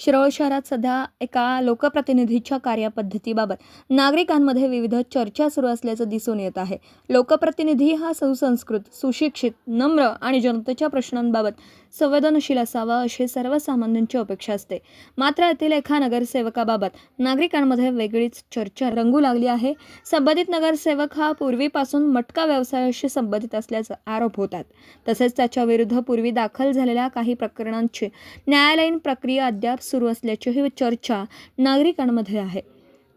शिरोळ शहरात सध्या एका लोकप्रतिनिधीच्या कार्यपद्धतीबाबत नागरिकांमध्ये विविध चर्चा सुरू असल्याचं दिसून येत आहे. लोकप्रतिनिधी हा सुसंस्कृत, सुशिक्षित, नम्र आणि जनतेच्या प्रश्नांबाबत संवेदनशील असावा अशी सर्वसामान्यांची अपेक्षा असते. मात्र येथील एका नगरसेवकाबाबत नागरिकांमध्ये वेगळीच चर्चा रंगू लागली आहे. संबंधित नगरसेवक हा पूर्वीपासून मटका व्यवसायाशी संबंधित असल्याचा आरोप होतात. तसेच त्याच्या विरुद्ध पूर्वी दाखल झालेल्या काही प्रकरणांची न्यायालयीन प्रक्रिया अद्याप सुरू असल्याचीही चर्चा नागरिकांमध्ये आहे.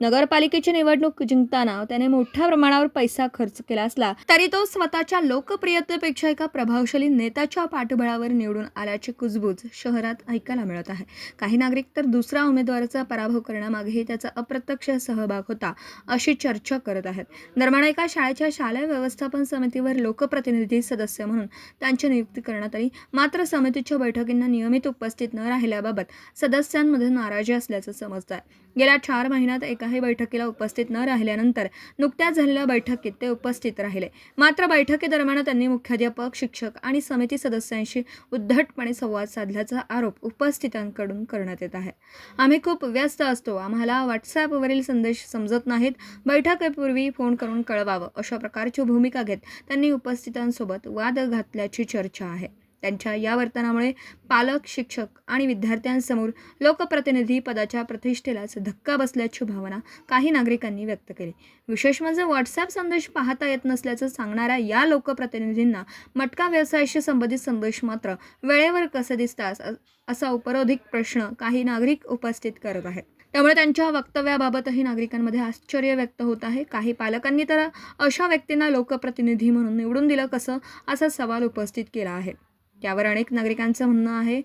नगरपालिकेची निवडणूक जिंकताना त्याने मोठ्या प्रमाणावर पैसा खर्च केला असला तरी तो स्वतःच्या लोकप्रियतेपेक्षा एका प्रभावशाली नेत्याच्या पाठबळावर निवडून आल्याची कुजबूज शहरात ऐकायला मिळत आहे. काही नागरिक तर दुसऱ्या उमेदवाराचा पराभव करण्यामागेही त्याचा अप्रत्यक्ष सहभाग होता अशी चर्चा करत आहेत. दरम्यान एका शाळेच्या शालेय व्यवस्थापन समितीवर लोकप्रतिनिधी सदस्य म्हणून त्यांची नियुक्ती करण्यात आली. मात्र समितीच्या बैठकींना नियमित उपस्थित न राहिल्याबाबत सदस्यांमध्ये नाराजी असल्याचं समजत आहे. गेल्या 4 महिन्यात एकाही बैठकीला उपस्थित न राहिल्यानंतर नुकत्याच झालेल्या बैठकीत ते उपस्थित राहिले. मात्र बैठकीदरम्यान त्यांनी मुख्याध्यापक, शिक्षक आणि समिती सदस्यांशी उद्धटपणे संवाद साधल्याचा आरोप उपस्थितांकडून करण्यात येत आहे. आम्ही खूप व्यस्त असतो, आम्हाला व्हॉट्सॲपवरील संदेश समजत नाहीत, बैठकीपूर्वी फोन करून कळवावं अशा प्रकारची भूमिका घेत त्यांनी उपस्थितांसोबत वाद घातल्याची चर्चा आहे. त्यांच्या या वर्तनामुळे पालक, शिक्षक आणि विद्यार्थ्यांसमोर लोकप्रतिनिधी पदाच्या प्रतिष्ठेलाच धक्का बसल्याची भावना काही नागरिकांनी व्यक्त केली. विशेष म्हणजे व्हॉट्सॲप संदेश पाहता येत नसल्याचं सांगणाऱ्या या लोकप्रतिनिधींना मटका व्यवसायाशी संबंधित संदेश मात्र वेळेवर कसे दिसतात असा उपरोधिक प्रश्न काही नागरिक उपस्थित करत आहेत. त्यामुळे त्यांच्या वक्तव्याबाबतही नागरिकांमध्ये आश्चर्य व्यक्त होत आहे. काही पालकांनी तर अशा व्यक्तींना लोकप्रतिनिधी म्हणून निवडून दिलं कसं असा सवाल उपस्थित केला आहे. त्यावर अनेक नागरिकांचं म्हणणं आहे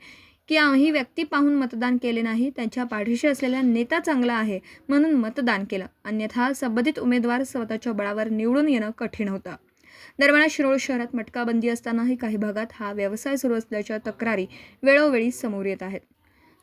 की आम्ही व्यक्ती पाहून मतदान केले नाही, त्यांच्या पाठीशी असलेला नेता चांगला आहे म्हणून मतदान केलं, अन्यथा संबंधित उमेदवार स्वतःच्या बळावर निवडून येणं कठीण होतं. दरम्यान शिरोळ शहरात मटका बंदी असतानाही काही भागात हा व्यवसाय सुरू असल्याच्या तक्रारी वेळोवेळी समोर येत आहेत.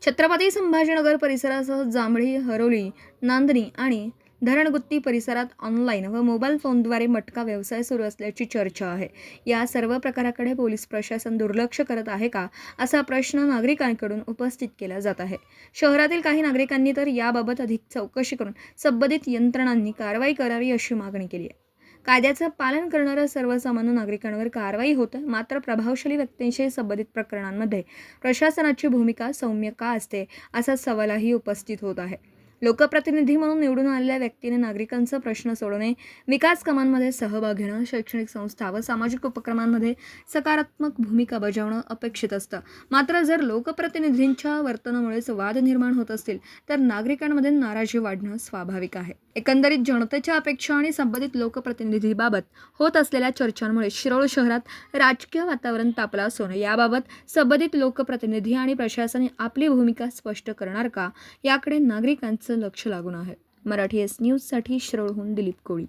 छत्रपती संभाजीनगर परिसरासह जांभळी, हरोली, नांदणी आणि धरणगुत्ती परिसरात ऑनलाईन व मोबाईल फोनद्वारे मटका व्यवसाय सुरू असल्याची चर्चा आहे. या सर्व प्रकाराकडे पोलीस प्रशासन दुर्लक्ष करत आहे का असा प्रश्न नागरिकांकडून उपस्थित केला जात आहे. शहरातील काही नागरिकांनी तर याबाबत अधिक चौकशी करून संबंधित यंत्रणांनी कारवाई करावी अशी मागणी केली आहे. कायद्याचं पालन करणाऱ्या सर्वसामान्य नागरिकांवर कारवाई होते, मात्र प्रभावशाली व्यक्तींशी संबंधित प्रकरणांमध्ये प्रशासनाची भूमिका सौम्य का असते असा सवालही उपस्थित होत आहे. लोकप्रतिनिधी म्हणून निवडून आलेल्या व्यक्तीने नागरिकांचा प्रश्न सोडवणे, विकास कामांमध्ये सहभाग घेणं, शैक्षणिक संस्था व सामाजिक उपक्रमांमध्ये सकारात्मक भूमिका बजावणं अपेक्षित असतं. मात्र जर लोकप्रतिनिधींच्या वर्तनामुळेच वाद निर्माण होत असतील तर नागरिकांमध्ये नाराजी वाढणं स्वाभाविक आहे. एकंदरीत जनतेच्या अपेक्षा आणि संबंधित लोकप्रतिनिधीबाबत होत असलेल्या चर्चांमुळे शिरोळ शहरात राजकीय वातावरण तापलं असून याबाबत संबंधित लोकप्रतिनिधी आणि प्रशासन आपली भूमिका स्पष्ट करणार का याकडे नागरिकांचं लक्ष लागून आहे. मराठी एस न्यूजसाठी शिरोळहून दिलीप कोळी.